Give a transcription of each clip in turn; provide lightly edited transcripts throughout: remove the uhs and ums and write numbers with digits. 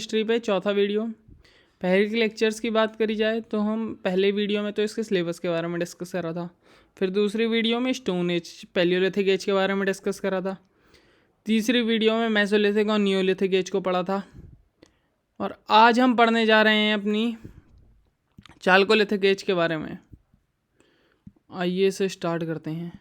History पे चौथा video. पहले के लेक्चर्स की बात करी जाए तो हम पहले वीडियो में तो इसके सिलेबस के बारे में डिस्कस करा था। फिर दूसरी वीडियो में स्टोन एज पैलियोलिथिक एज के बारे में डिस्कस करा था। तीसरी वीडियो में मेसोलिथिक और नियोलिथिक एज को पढ़ा था। और आज हम पढ़ने जा रहे हैं अपनी चालकोलिथिक एज के बारे में। आइए इसे स्टार्ट करते हैं।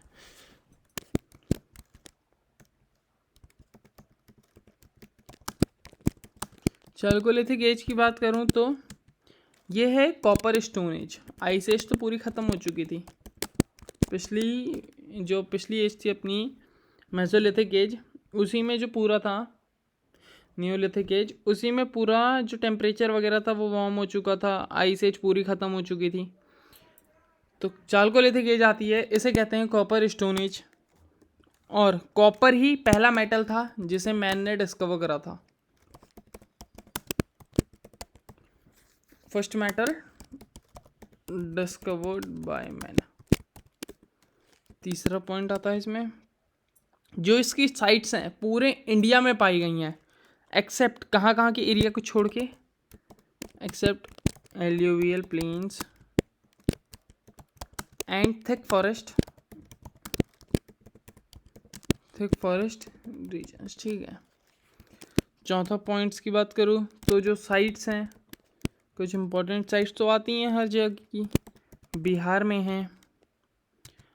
चालकोलिथिक एज की बात करूं तो ये है copper stone age. Ice age तो पूरी ख़त्म हो चुकी थी। पिछली एज थी अपनी मेसोलिथिक एज, उसी में जो पूरा था नियोलिथिक एज, उसी में पूरा जो टेम्परेचर वगैरह था वो वार्म हो चुका था। आइस एज पूरी ख़त्म हो चुकी थी। तो चालकोलिथिक एज आती है, इसे कहते हैं कॉपर स्टोन एज। और कॉपर ही पहला मेटल था जिसे मैन ने डिस्कवर करा था। First matter discovered by man. तीसरा पॉइंट आता है इसमें, जो इसकी साइट्स हैं पूरे इंडिया में पाई गई हैं, एक्सेप्ट कहाँ कहाँ के एरिया को छोड़ के, except alluvial plains and thick forest regions. ठीक है। चौथा पॉइंट्स की बात करूँ तो जो साइट्स हैं, कुछ इंपॉर्टेंट साइट्स तो आती हैं हर जगह की। बिहार में है,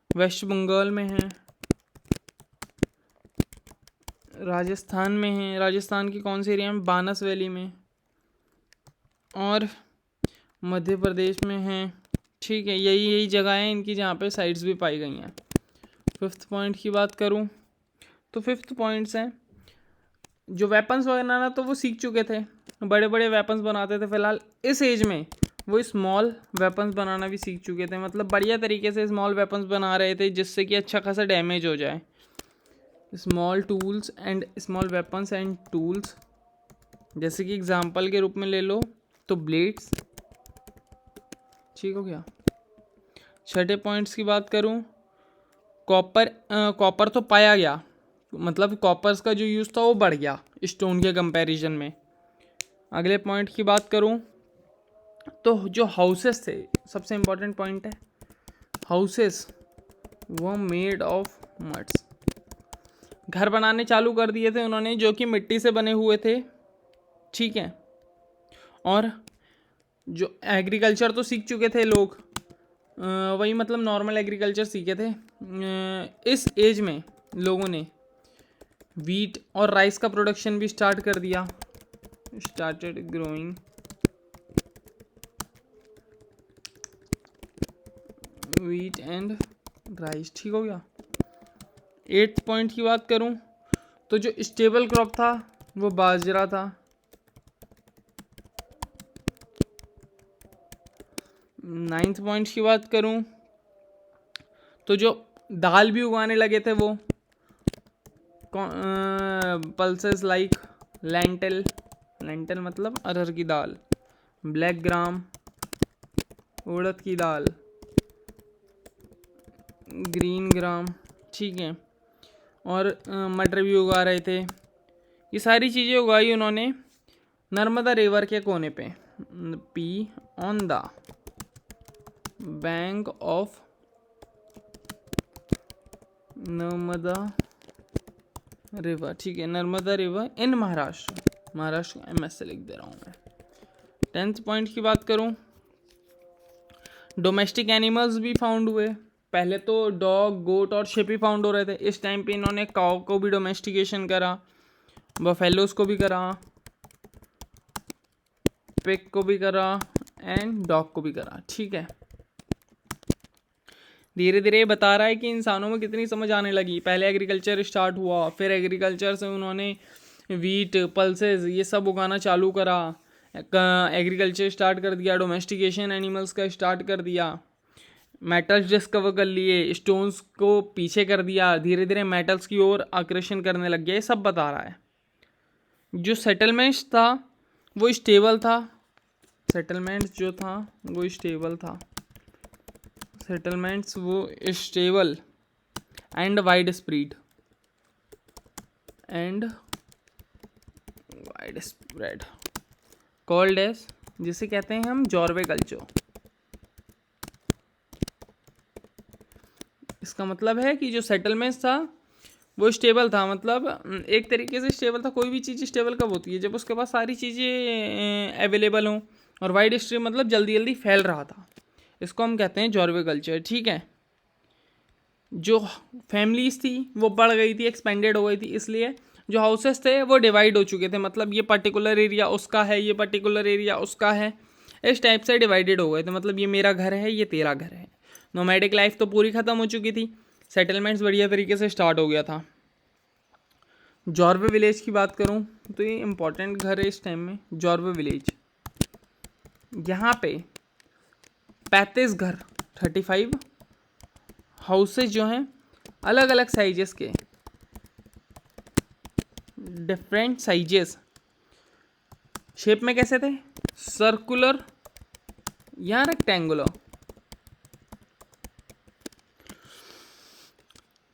वेस्ट बंगाल में है, राजस्थान में है। राजस्थान की कौन से एरिया में? बानस वैली में। और मध्य प्रदेश में है। ठीक है, यही जगह है इनकी जहाँ पे साइट्स भी पाई गई हैं। फिफ्थ पॉइंट की बात करूँ तो फिफ्थ पॉइंट्स हैं जो वेपन्स बनाना तो वो सीख चुके थे, बड़े बड़े वेपन्स बनाते थे। फिलहाल इस एज में वो स्मॉल वेपन्स बनाना भी सीख चुके थे, मतलब बढ़िया तरीके से स्मॉल वेपन्स बना रहे थे जिससे कि अच्छा खासा डैमेज हो जाए। Small tools and small weapons and tools, जैसे कि एग्जांपल के रूप में ले लो तो ब्लेड्स। ठीक हो गया। छठे पॉइंट्स की बात करूं, कॉपर तो पाया गया, मतलब कॉपर्स का जो यूज़ था वो बढ़ गया स्टोन के कंपैरिजन में। अगले पॉइंट की बात करूं तो जो हाउसेस थे, सबसे इम्पोर्टेंट पॉइंट है, हाउसेस वो मेड ऑफ मड्स। घर बनाने चालू कर दिए थे उन्होंने जो कि मिट्टी से बने हुए थे। ठीक है। और जो एग्रीकल्चर तो सीख चुके थे लोग, वही मतलब नॉर्मल एग्रीकल्चर सीखे थे। इस एज में लोगों ने वीट और राइस का प्रोडक्शन भी स्टार्ट कर दिया। Started growing wheat and rice. ठीक हो गया। 8 पॉइंट की बात करूं तो जो स्टेबल क्रॉप था वो बाजरा था। 9th पॉइंट की बात करूं तो जो दाल भी उगाने लगे थे वो पल्सेस लाइक लेंटिल मतलब अरहर की दाल, ब्लैक ग्राम उड़द की दाल, ग्रीन ग्राम। ठीक है। और मटर भी उगा रहे थे। ये सारी चीज़ें उगाई उन्होंने नर्मदा रिवर के कोने पे, P on the bank of Narmada river. ठीक है, Narmada river in Maharashtra MS से लिख दे रहा हूँ मैं। 10th पॉइंट की बात करूँ, डोमेस्टिक एनिमल्स भी फाउंड हुए। पहले तो डॉग, गोट और शिप ही फाउंड हो रहे थे। इस टाइम पे इन्होंने काऊ को भी डोमेस्टिकेशन करा, बफेलोस को भी करा, पिग को भी करा एंड डॉग को भी करा। ठीक है। धीरे धीरे ये बता रहा है कि इंसानों में कितनी समझ आने लगी। पहले एग्रीकल्चर स्टार्ट हुआ, फिर एग्रीकल्चर से उन्होंने वीट, पल्सेस ये सब उगाना चालू करा, एग्रीकल्चर स्टार्ट कर दिया, डोमेस्टिकेशन एनिमल्स का स्टार्ट कर दिया, मेटल्स डिस्कवर कर लिए, स्टोन्स को पीछे कर दिया, धीरे धीरे मेटल्स की ओर आकर्षण करने लग गया। ये सब बता रहा है। जो सेटलमेंट्स था वो स्टेबल था। सेटलमेंट्स जो था वो स्टेबल था। सेटलमेंट्स वो stable and wide spread called as, जिसे कहते हैं हम जॉर्वे कल्चर। इसका मतलब है कि जो सेटलमेंट्स था वो स्टेबल था, मतलब एक तरीके से स्टेबल था। कोई भी चीज़ स्टेबल कब होती है? जब उसके पास सारी चीज़ें अवेलेबल हों, और वाइड स्ट्रीम मतलब जल्दी जल्दी फैल रहा था। इसको हम कहते हैं जॉर्वे कल्चर, ठीक है। जो फैमिलीज थी वो बढ़ गई थी, एक्सपेंडेड हो गई थी, इसलिए जो हाउसेस थे वो डिवाइड हो चुके थे। मतलब ये पर्टिकुलर एरिया उसका है, ये पर्टिकुलर एरिया उसका है, इस टाइप से डिवाइडेड हो गए थे। मतलब ये मेरा घर है, ये तेरा घर है। नोमैडिक लाइफ तो पूरी ख़त्म हो चुकी थी, सेटलमेंट्स बढ़िया तरीके से स्टार्ट हो गया था। जॉर्वे विलेज की बात करूं तो ये इम्पोर्टेंट घर है इस टाइम में, जॉर्वे विलेज। यहाँ पे 35 घर, 35 हाउसेज जो हैं अलग अलग साइजेस के, डिफरेंट साइजेस। शेप में कैसे थे? सर्कुलर या रेक्टेंगुलर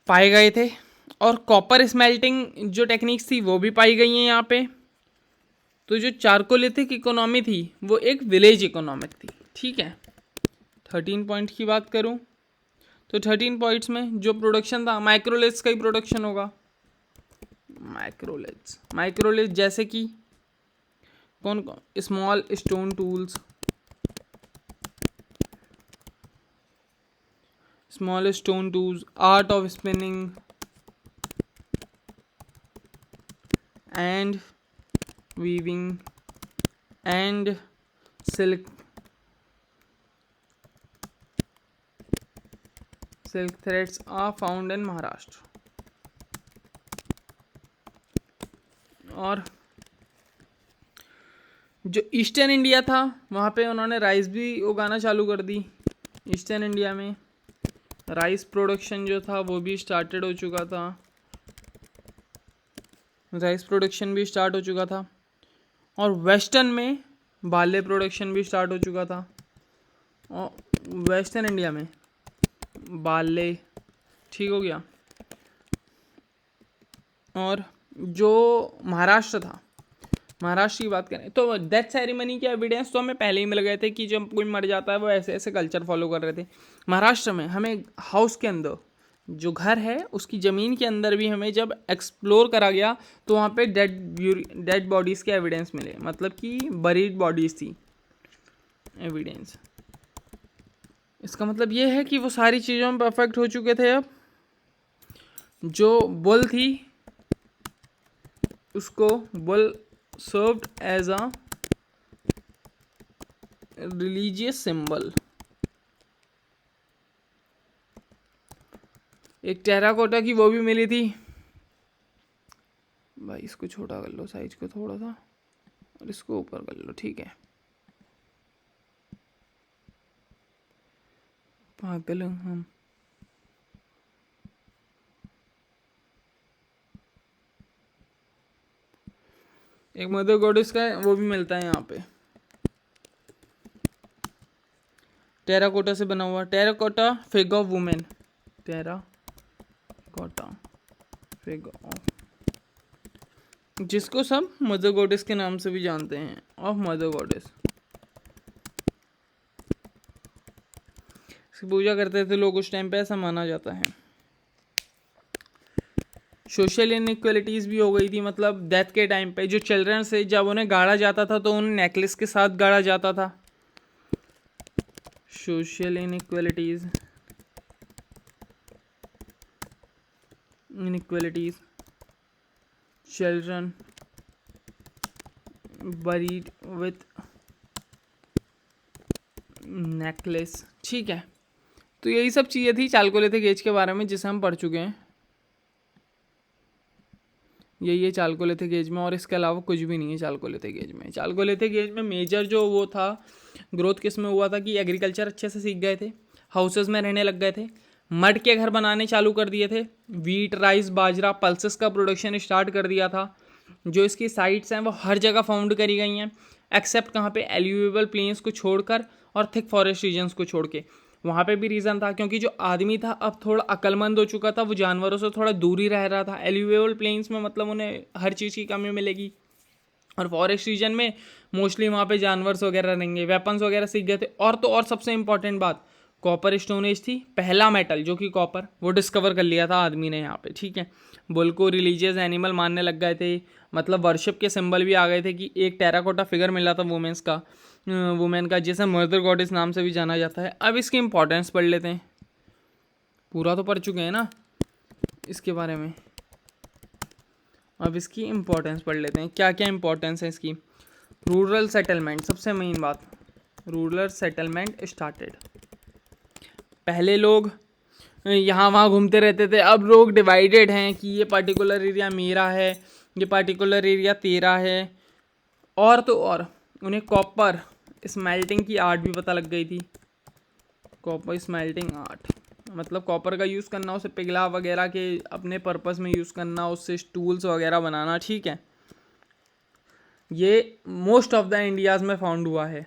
पाए गए थे। और कॉपर स्मेल्टिंग जो टेक्निक्स थी वो भी पाई गई हैं यहाँ पे। तो जो चारकोलिथिक इकोनॉमी थी वो एक विलेज इकोनॉमिक थी, ठीक है। 13 पॉइंट की बात करूँ तो 13 पॉइंट्स में जो प्रोडक्शन था, माइक्रोलिथ्स का ही प्रोडक्शन होगा। माइक्रोलिथ्स जैसे कि कौन कौन? Small stone tools, art of spinning and weaving and silk threads are found in Maharashtra. और जो ईस्टर्न इंडिया था वहाँ पे उन्होंने राइस भी उगाना चालू कर दी। ईस्टर्न इंडिया में राइस प्रोडक्शन जो था वो भी स्टार्टेड हो चुका था, राइस प्रोडक्शन भी स्टार्ट हो चुका था। और वेस्टर्न में बार्ले प्रोडक्शन भी स्टार्ट हो चुका था। और वेस्टर्न इंडिया में बार्ले, ठीक हो गया। और जो महाराष्ट्र था, महाराष्ट्र की बात करें तो डेथ सेरेमनी के एविडेंस तो हमें पहले ही मिल गए थे कि जब कोई मर जाता है वो ऐसे ऐसे कल्चर फॉलो कर रहे थे। महाराष्ट्र में हमें हाउस के अंदर जो घर है उसकी ज़मीन के अंदर भी हमें जब एक्सप्लोर करा गया तो वहाँ पे डेड बॉडीज़ के एविडेंस मिले, मतलब कि बरीड बॉडीज़ थी एविडेंस। इसका मतलब ये है कि वो सारी चीज़ों में परफेक्ट हो चुके थे। अब जो बुल थी उसको bull served as a religious symbol. एक टेराकोटा की वो भी मिली थी। भाई इसको छोटा कर लो साइज को थोड़ा सा, और इसको ऊपर कर लो, ठीक है। पागल हम। एक मदर गॉडेस का है वो भी मिलता है यहाँ पे, टेराकोटा से बना हुआ। Terracotta figure of women, terracotta figure of, जिसको सब मदर गॉडेस के नाम से भी जानते हैं, ऑफ मदर गॉडेस। इसकी पूजा करते थे लोग उस टाइम पे, ऐसा माना जाता है। सोशल इनइक्वालिटीज़ भी हो गई थी, मतलब डेथ के टाइम पे जो चिल्ड्रन से जब उन्हें गाड़ा जाता था तो उन्हें नेकलेस के साथ गाड़ा जाता था। Social inequalities children buried with necklace, ठीक है। तो यही सब चीज़ें थी चालकोलिथिक एज के बारे में जिसे हम पढ़ चुके हैं। यही है चालकोलिथिक एज में, और इसके अलावा कुछ भी नहीं है चालकोलिथिक एज में। चालकोलिथिक एज में मेजर जो वो था ग्रोथ किस में हुआ था कि एग्रीकल्चर अच्छे से सीख गए थे, हाउसेस में रहने लग गए थे, मड के घर बनाने चालू कर दिए थे, वीट राइस बाजरा पल्सेस का प्रोडक्शन स्टार्ट कर दिया था। जो इसकी साइट्स हैं वो हर जगह फाउंड करी गई हैं, एक्सेप्ट कहाँ पे, एल्यूएबल प्लेन्स को छोड़कर और थिक फॉरेस्ट रीजन्स को छोड़ के। वहाँ पे भी रीज़न था क्योंकि जो आदमी था अब थोड़ा अक्लमंद हो चुका था, वो जानवरों से थोड़ा दूर ही रह रहा था। एल्यूएबल प्लेन्स में मतलब उन्हें हर चीज़ की कमी मिलेगी, और फॉरेस्ट रीजन में मोस्टली वहाँ पे जानवर्स वगैरह रहेंगे, वेपन्स वगैरह सीख गए थे। और तो और सबसे इंपॉर्टेंट बात, कॉपर स्टोन एज थी, पहला मेटल जो कि कॉपर, वो डिस्कवर कर लिया था आदमी ने यहाँ पे, ठीक है। बुल को रिलीजियस एनिमल मानने लग गए थे, मतलब वर्शिप के सिंबल भी आ गए थे कि एक टेराकोटा फिगर मिला था वुमेन का जिसे मदर गॉडेस नाम से भी जाना जाता है। अब इसकी इंपॉर्टेंस पढ़ लेते हैं, पूरा तो पढ़ चुके हैं ना इसके बारे में, अब इसकी इम्पोर्टेंस पढ़ लेते हैं, क्या क्या इंपॉर्टेंस है इसकी। रूरल सेटलमेंट, सबसे मेन बात, रूरल सेटलमेंट स्टार्टेड। पहले लोग यहाँ वहाँ घूमते रहते थे, अब लोग डिवाइडेड हैं कि ये पर्टिकुलर एरिया मेरा है, ये पर्टिकुलर एरिया तेरा है। और तो और उन्हें कॉपर स्मेल्टिंग की आर्ट भी पता लग गई थी, कॉपर स्मेल्टिंग आर्ट, मतलब कॉपर का यूज़ करना, उसे पिघला वगैरह के अपने पर्पस में यूज़ करना, उससे टूल्स वगैरह बनाना, ठीक है। ये मोस्ट ऑफ द इंडियाज़ में फाउंड हुआ है,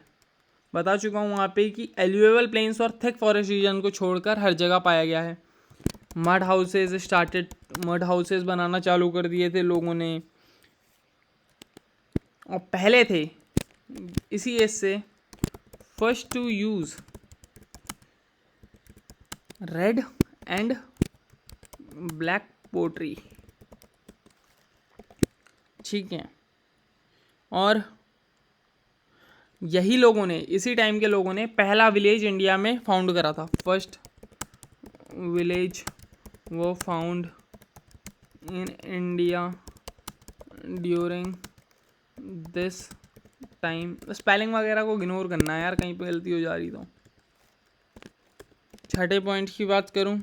बता चुका हूँ वहाँ पे कि एल्यूएबल प्लेन्स और थिक फॉरेस्ट रीजन को छोड़कर हर जगह पाया गया है। Mud houses started, mud houses बनाना चालू कर दिए थे लोगों ने, और पहले थे इसी एज से first to use red and black pottery, ठीक है। और यही लोगों ने, इसी टाइम के लोगों ने पहला विलेज इंडिया में फाउंड करा था, फर्स्ट विलेज वो found in India during this time. Spelling वगैरह को इग्नोर करना है यार, कहीं पे गलती हो जा रही तो। छठे पॉइंट की बात करूं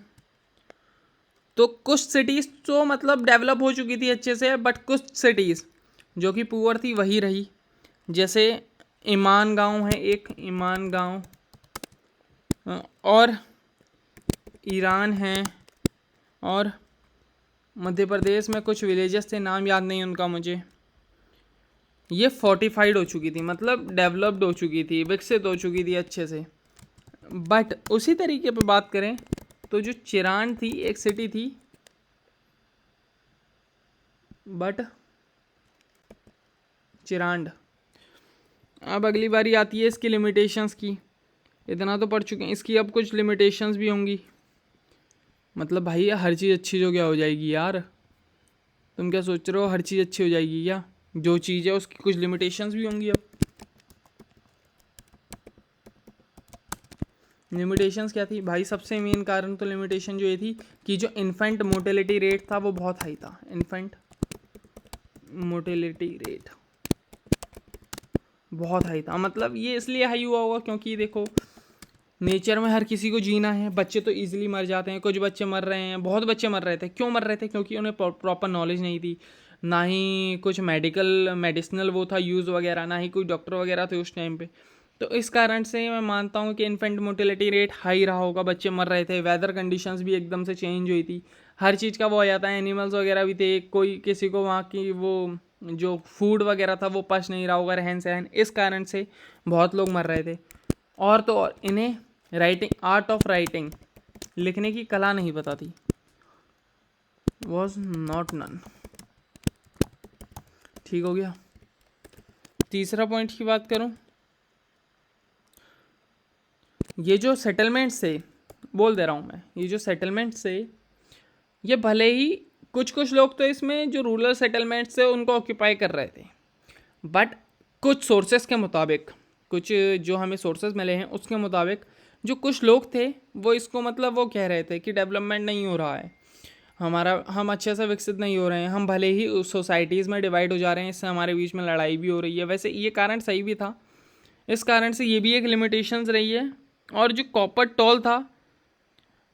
तो कुछ सिटीज़ तो मतलब डेवलप हो चुकी थी अच्छे से, बट कुछ सिटीज़ जो कि पुअर थी वही रही, जैसे ईमान गांव है एक, ईमान गांव, और ईरान है, और मध्य प्रदेश में कुछ विलेजेस थे, नाम याद नहीं उनका मुझे। ये फोर्टिफाइड हो चुकी थी, मतलब डेवलप्ड हो चुकी थी, विकसित हो चुकी थी अच्छे से। बट उसी तरीके पे बात करें तो जो चिरान थी एक सिटी थी, बट चिरांड। अब अगली बारी आती है इसकी लिमिटेशंस की, इतना तो पढ़ चुके हैं, इसकी अब कुछ लिमिटेशंस भी होंगी। मतलब भाई हर चीज़ अच्छी जो क्या हो जाएगी यार, तुम क्या सोच रहे हो हर चीज़ अच्छी हो जाएगी क्या? जो चीज़ है उसकी कुछ लिमिटेशंस भी होंगी। अब लिमिटेशंस क्या थी भाई? सबसे मेन कारण तो लिमिटेशन जो ये थी कि जो इन्फेंट मोर्टेलिटी रेट था वो बहुत हाई था। इन्फेंट मोर्टेलिटी रेट बहुत हाई था, मतलब ये इसलिए हाई हुआ होगा क्योंकि देखो नेचर में हर किसी को जीना है, बच्चे तो ईजिली मर जाते हैं, कुछ बच्चे मर रहे हैं, बहुत बच्चे मर रहे थे। क्यों मर रहे थे? क्योंकि उन्हें प्रॉपर नॉलेज नहीं थी, ना ही कुछ मेडिसिनल वो था यूज़ वगैरह, ना ही कोई डॉक्टर वगैरह थे उस टाइम पे। तो इस कारण से मैं मानता हूँ कि इन्फेंट मोर्टेलिटी रेट हाई रहा होगा, बच्चे मर रहे थे। वेदर कंडीशंस भी एकदम से चेंज हुई थी, हर चीज़ का वो आ जाता है, एनिमल्स वगैरह भी थे, कोई किसी को वहाँ की वो जो फूड वगैरह था वो पच नहीं रहा होगा, रहन सहन, इस कारण से बहुत लोग मर रहे थे। और तो और इन्हें राइटिंग, आर्ट ऑफ राइटिंग, लिखने की कला नहीं पता थी, वॉज नॉट नन। ठीक हो गया। तीसरा पॉइंट की बात करूं, ये जो सेटलमेंट से बोल दे रहा हूं मैं, ये जो सेटलमेंट से, ये भले ही कुछ कुछ लोग तो इसमें जो रूरल सेटलमेंट से उनको ऑक्यूपाई कर रहे थे, बट कुछ सोर्सेस के मुताबिक, कुछ जो हमें सोर्सेस मिले हैं उसके मुताबिक जो कुछ लोग थे वो इसको मतलब वो कह रहे थे कि डेवलपमेंट नहीं हो रहा है हमारा, हम अच्छे से विकसित नहीं हो रहे हैं, हम भले ही उस सोसाइटीज़ में डिवाइड हो जा रहे हैं, इससे हमारे बीच में लड़ाई भी हो रही है। वैसे ये कारण सही भी था, इस कारण से ये भी एक लिमिटेशंस रही है। और जो कॉपर टॉल था,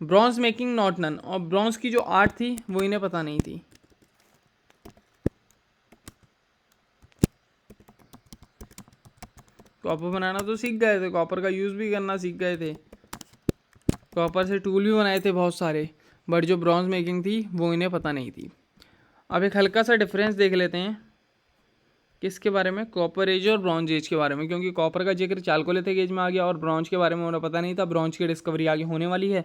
ब्रॉन्ज मेकिंग नॉट नन, और ब्रॉन्ज की जो आर्ट थी वो इन्हें पता नहीं थी। कॉपर बनाना तो सीख गए थे, कॉपर का यूज़ भी करना सीख गए थे, कॉपर से टूल भी बनाए थे बहुत सारे, बट जो ब्रॉन्ज मेकिंग थी वो इन्हें पता नहीं थी। अब एक हल्का सा डिफरेंस देख लेते हैं किसके बारे में, कॉपर एज और ब्रॉन्ज एज के बारे में, क्योंकि कॉपर का जिक्र चालकोलिथिक एज में आ गया और ब्रॉन्ज के बारे में उन्हें पता नहीं था, ब्रॉन्ज की डिस्कवरी आगे होने वाली है।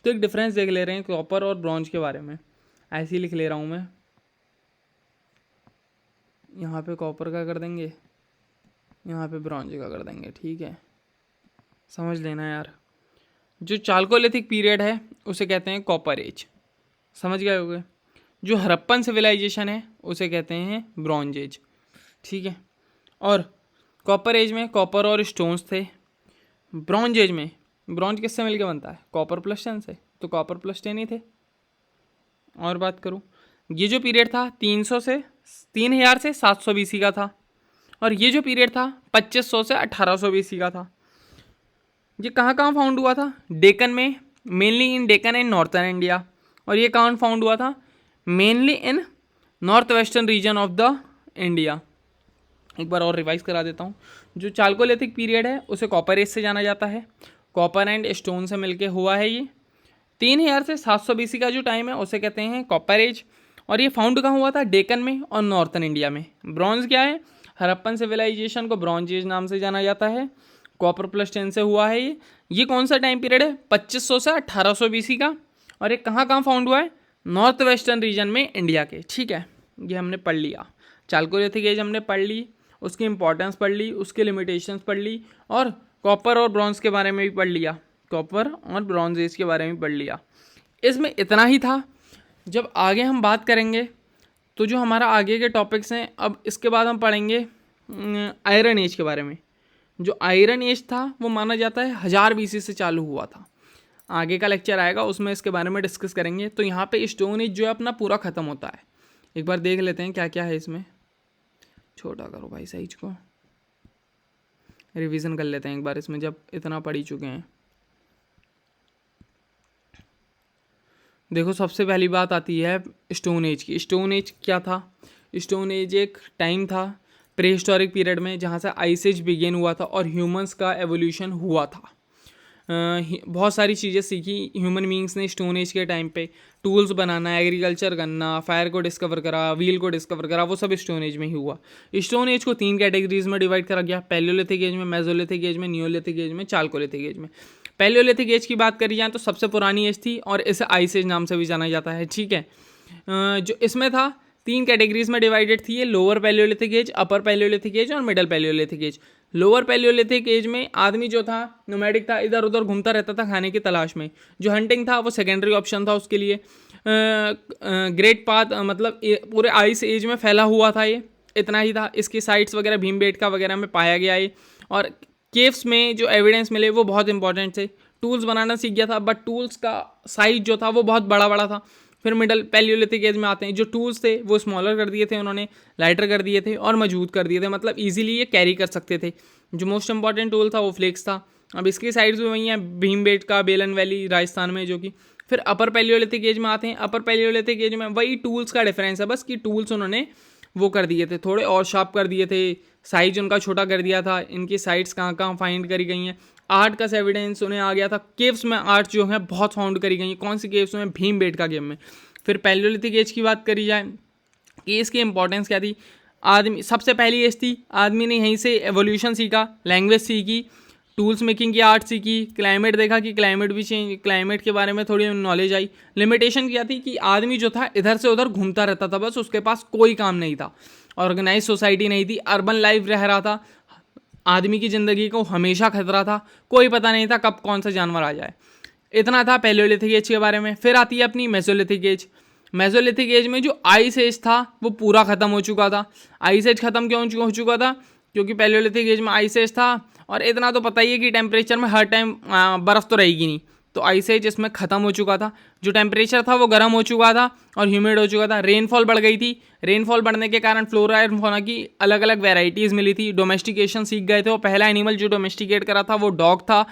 तो एक डिफरेंस देख ले रहे हैं कॉपर और ब्रॉन्ज के बारे में, ऐसे ही लिख ले रहा हूँ मैं, यहाँ पे कॉपर का कर देंगे, यहाँ पे ब्रॉन्ज का कर देंगे, ठीक है, समझ लेना यार। जो चाल्कोलिथिक पीरियड है उसे कहते हैं कॉपर एज, समझ गए होगे। जो हड़प्पन सिविलाइजेशन है उसे कहते हैं ब्रॉन्ज एज, ठीक है। और कॉपर एज में कॉपर और स्टोन्स थे। ब्रॉन्ज एज में ब्रॉन्ज किससे मिलकर बनता है? कॉपर प्लस टेन से, तो कॉपर प्लस टेन ही थे। और बात करूँ, ये जो पीरियड था 3000 से 700 BC का था, और ये जो पीरियड था 2500 से 1800 BC का था। ये कहाँ कहाँ फाउंड हुआ था? डेक्कन में, mainly in Deccan and northern India. और ये कहाँ फाउंड हुआ था? Mainly in north western region of the India. एक बार और रिवाइज करा देता हूँ। जो चाल्कोलिथिक पीरियड है उसे कॉपर एज से जाना जाता है, कॉपर एंड स्टोन से मिलके हुआ है। ये 3000 से 700 BC का जो टाइम है उसे कहते हैं कॉपर एज। और ये फाउंड कहाँ हुआ था? डेक्कन में और नॉर्थर्न इंडिया में। ब्रॉन्ज क्या है? हड़प्पन सिविलाइजेशन को ब्रॉन्ज एज नाम से जाना जाता है, कॉपर प्लस 10 से हुआ है। ये कौन सा टाइम पीरियड है? 2500 से 1800 BC का। और ये कहाँ कहाँ फाउंड हुआ है? नॉर्थ वेस्टर्न रीजन में इंडिया के, ठीक है। ये हमने पढ़ लिया, चाल्कोलिथिक एज हमने पढ़ ली, उसकी इंपॉर्टेंस पढ़ ली, उसके लिमिटेशंस पढ़ ली, और कॉपर और ब्रॉन्ज के बारे में भी पढ़ लिया, कॉपर और ब्रॉन्ज एज के बारे में पढ़ लिया। इसमें इतना ही था। जब आगे हम बात करेंगे तो जो हमारा आगे के टॉपिक्स हैं, अब इसके बाद हम पढ़ेंगे आयरन एज के बारे में। जो आयरन एज था वो माना जाता है 1000 BC से चालू हुआ था। आगे का लेक्चर आएगा उसमें इसके बारे में डिस्कस करेंगे। तो यहाँ पे स्टोन एज जो है अपना पूरा ख़त्म होता है। एक बार देख लेते हैं क्या क्या है इसमें। छोटा करो भाई साइज को, रिवीजन कर लेते हैं एक बार इसमें, जब इतना पढ़ ही चुके हैं। देखो, सबसे पहली बात आती है स्टोन एज की। स्टोन एज क्या था? स्टोन एज एक टाइम था प्री हिस्टोरिक पीरियड में जहाँ से आइस एज बिगेन हुआ था और ह्यूमंस का एवोल्यूशन हुआ था। बहुत सारी चीज़ें सीखी ह्यूमन बींग्स ने स्टोन एज के टाइम पे। टूल्स बनाना, एग्रीकल्चर करना, फायर को डिस्कवर करा, व्हील को डिस्कवर करा, वो सब स्टोन एज में ही हुआ। स्टोन एज को 3 कैटेगरीज में डिवाइड करा गया, पैलियोलिथिक एज में, मेसोलिथिक एज में, नियोलिथिक एज में, चाल्कोलिथिक एज में। पैलियोलिथिक एज की बात करी जाए तो सबसे पुरानी एज थी और इसे आइस एज नाम से भी जाना जाता है, ठीक है। जो इसमें था 3 कैटेगरीज में डिवाइडेड थी ये, lower palaeolithic age, upper palaeolithic age और middle palaeolithic age. Lower palaeolithic age में आदमी जो था नोमैडिक था, इधर उधर घूमता रहता था खाने की तलाश में। जो हंटिंग था वो सेकेंडरी ऑप्शन था उसके लिए। ग्रेट पाथ मतलब पूरे आइस एज में फैला हुआ था ये, इतना ही था। इसकी साइट्स वगैरह भीमबेटका वगैरह में पाया गया है। और केव्स में जो एविडेंस मिले वो बहुत इंपॉर्टेंट थे। टूल्स बनाना सीख गया था, बट टूल्स का साइज जो था वो बहुत बड़ा बड़ा था। फिर मिडल पैलियोलिथिक एज में आते हैं, जो टूल्स थे वो स्मॉलर कर दिए थे उन्होंने, लाइटर कर दिए थे और मजबूत कर दिए थे, मतलब इजीली ये कैरी कर सकते थे। जो मोस्ट इंपॉर्टेंट टूल था वो फ्लेक्स था। अब इसकी साइड्स भी वही हैं, भीमबेटका, बेलन वैली राजस्थान में, जो कि फिर अपर पैलियोलिथिक एज में आते हैं। अपर पैलियोलिथिक एज में वही टूल्स का डिफरेंस है बस, कि टूल्स उन्होंने वो कर दिए थे, थोड़े और शार्प कर दिए थे, साइज उनका छोटा कर दिया था। इनकी साइट्स कहाँ कहाँ फाइंड करी गई हैं, आर्ट का एविडेंस उन्हें आ गया था। केव्स में आर्ट जो है बहुत फाउंड करी गई हैं। कौन सी केव्स में? भीमबेटका केव में। फिर पैलियोलिथिक एज की बात करी जाए कि इसकी इंपॉर्टेंस क्या थी। आदमी सबसे पहली एज थी, आदमी ने यहीं से एवोल्यूशन सीखा, लैंग्वेज सीखी, टूल्स मेकिंग की आर्ट सीखी, क्लाइमेट देखा कि क्लाइमेट भी चेंज, क्लाइमेट के बारे में थोड़ी नॉलेज आई। लिमिटेशन क्या थी कि आदमी जो था इधर से उधर घूमता रहता था, बस उसके पास कोई काम नहीं था, ऑर्गेनाइज सोसाइटी नहीं थी, अर्बन लाइफ रह रहा था। आदमी की ज़िंदगी को हमेशा खतरा था, कोई पता नहीं था कब कौन सा जानवर आ जाए। इतना था पैलियोलिथिक एज के बारे में। फिर आती है अपनी मेसोलिथिक एज। मेसोलिथिक एज में जो आइस एज था वो पूरा ख़त्म हो चुका था। आइस एज ख़त्म क्यों हो चुका था? क्योंकि पैलियोलिथिक एज में आइस एज था, और इतना तो पता ही है कि टेम्परेचर में हर टाइम बर्फ़ तो रहेगी नहीं, तो आइस एज इसमें ख़त्म हो चुका था। जो टेम्परेचर था वो गर्म हो चुका था और ह्यूमिड हो चुका था। रेनफॉल बढ़ गई थी, रेनफॉल बढ़ने के कारण फ्लोरा एंड फौना की अलग अलग वेराइटीज़ मिली थी। डोमेस्टिकेशन सीख गए थे, वो पहला एनिमल जो डोमेस्टिकेट करा था वो डॉग था।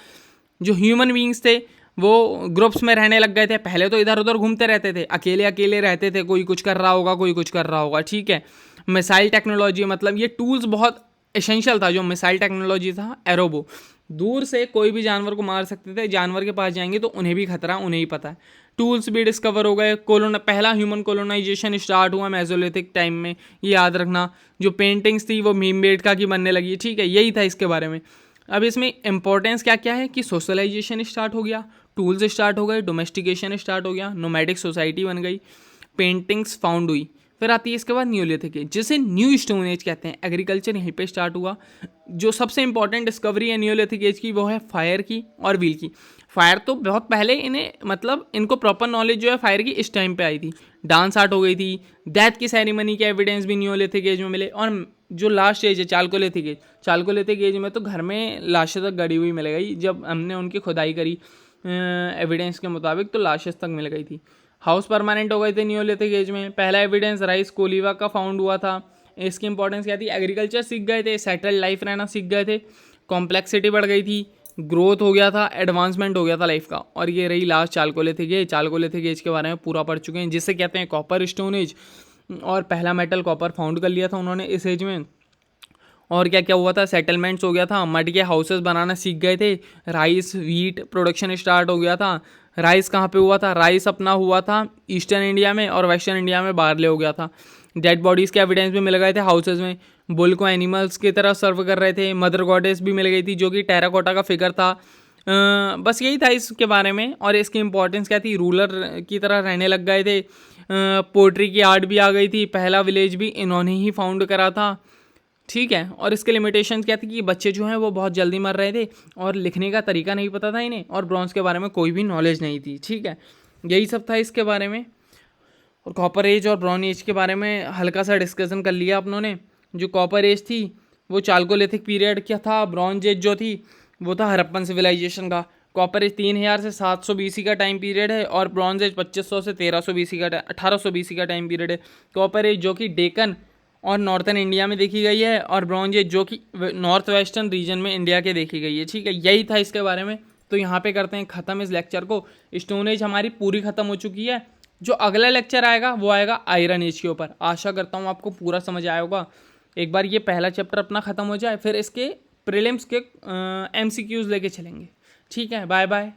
जो ह्यूमन बींग्स थे वो ग्रुप्स में रहने लग गए थे। पहले तो इधर उधर घूमते रहते थे, अकेले अकेले रहते थे, कोई कुछ कर रहा होगा, कोई कुछ कर रहा होगा, ठीक है। मिसाइल टेक्नोलॉजी, मतलब ये टूल्स बहुत एसेंशियल था। जो मिसाइल टेक्नोलॉजी था, एरोबो, दूर से कोई भी जानवर को मार सकते थे। जानवर के पास जाएंगे तो उन्हें भी खतरा, उन्हें ही पता है। टूल्स भी डिस्कवर हो गए। पहला ह्यूमन कोलोनाइजेशन स्टार्ट हुआ मेसोलिथिक टाइम में, ये याद रखना। जो पेंटिंग्स थी वो भीमबेटका की बनने लगी, ठीक है। यही था इसके बारे में। अब इसमें इंपॉर्टेंस क्या क्या है कि सोशलाइजेशन स्टार्ट हो गया, टूल्स स्टार्ट हो गए, डोमेस्टिकेशन स्टार्ट हो गया, नोमैडिक सोसाइटी बन गई, पेंटिंग्स फाउंड हुई। फिर आती है इसके बाद न्यूलिथिक एज, जिसे न्यू स्टोन एज कहते हैं। एग्रीकल्चर यहीं पे स्टार्ट हुआ। जो सबसे इंपॉर्टेंट डिस्कवरी है न्यूलिथिक एज की वो है फायर की और व्हील की। फायर तो बहुत पहले इन्हें मतलब इनको प्रॉपर नॉलेज जो है फायर की इस टाइम पे आई थी। डांस आर्ट हो गई थी, डेथ की सेरेमनी के एविडेंस भी न्यूलिथिक एज में मिले। और जो लास्ट एज है चालकोलिथिक एज, चालकोलिथिक एज में तो घर में लाशें तक गड़ी हुई मिल गई। जब हमने उनकी खुदाई करी एविडेंस के मुताबिक तो लाशें तक मिल गई थी। हाउस परमानेंट हो गए थे न्यूलिथिक एज में। पहला एविडेंस राइस कोलिवा का फाउंड हुआ था। इसकी इंपॉर्टेंस क्या थी? एग्रीकल्चर सीख गए थे, सेटल्ड लाइफ रहना सीख गए थे, कॉम्प्लेक्सिटी बढ़ गई थी, ग्रोथ हो गया था, एडवांसमेंट हो गया था लाइफ का। और ये रही last Chalcolithic as. Chalcolithic as के बारे में पूरा पढ़ चुके हैं, जिसे कहते हैं कॉपर स्टोन एज। और पहला मेटल कॉपर फाउंड कर लिया था उन्होंने इस एज में। और क्या क्या हुआ था? सेटलमेंट्स हो गया था, मड के हाउसेस बनाना सीख गए थे, राइस व्हीट प्रोडक्शन स्टार्ट हो गया था। राइस कहाँ पे हुआ था? राइस अपना हुआ था ईस्टर्न इंडिया में, और वेस्टर्न इंडिया में बार्ले हो गया था। डेड बॉडीज़ के एविडेंस भी मिल गए थे हाउसेज में। बुल को एनिमल्स की तरह सर्व कर रहे थे। मदर गॉडेस भी मिल गई थी जो कि टेराकोटा का फिगर था। बस यही था इसके बारे में। और इसकी इंपॉर्टेंस क्या थी? रूलर की तरह रहने लग गए थे। पोट्री की आर्ट भी आ गई थी। पहला विलेज भी इन्होंने ही फाउंड करा था। ठीक है। और इसके लिमिटेशन क्या थी कि बच्चे जो हैं वो बहुत जल्दी मर रहे थे और लिखने का तरीका नहीं पता था इन्हें, और ब्रॉन्ज के बारे में कोई भी नॉलेज नहीं थी। ठीक है, यही सब था इसके बारे में। और कॉपर एज और ब्रॉन्ज एज के बारे में हल्का सा डिस्कशन कर लिया अपनों ने। जो कॉपर एज थी वो चालकोलिथिक पीरियड क्या था। ब्रॉन्ज एज जो थी वो था हड़प्पन सिविलाइजेशन का। कॉपर एज 3000 से 700 BC का टाइम पीरियड है, और ब्रॉन्ज एज 2500 से 1300 BC का 1800 BC का टाइम पीरियड है। कॉपर एज जो कि डेक्कन और नॉर्थन इंडिया में देखी गई है, और ब्रॉन्ज एज जो कि नॉर्थ वेस्टर्न रीजन में इंडिया के देखी गई है। ठीक है, यही था इसके बारे में। तो यहाँ पे करते हैं ख़त्म इस लेक्चर को। स्टोन एज हमारी पूरी ख़त्म हो चुकी है। जो अगला लेक्चर आएगा वो आएगा आयरन एज के ऊपर। आशा करता हूँ आपको पूरा समझ आया होगा। एक बार ये पहला चैप्टर अपना ख़त्म हो जाए, फिर इसके प्रीलिम्स के MCQs लेके चलेंगे। ठीक है, बाय बाय।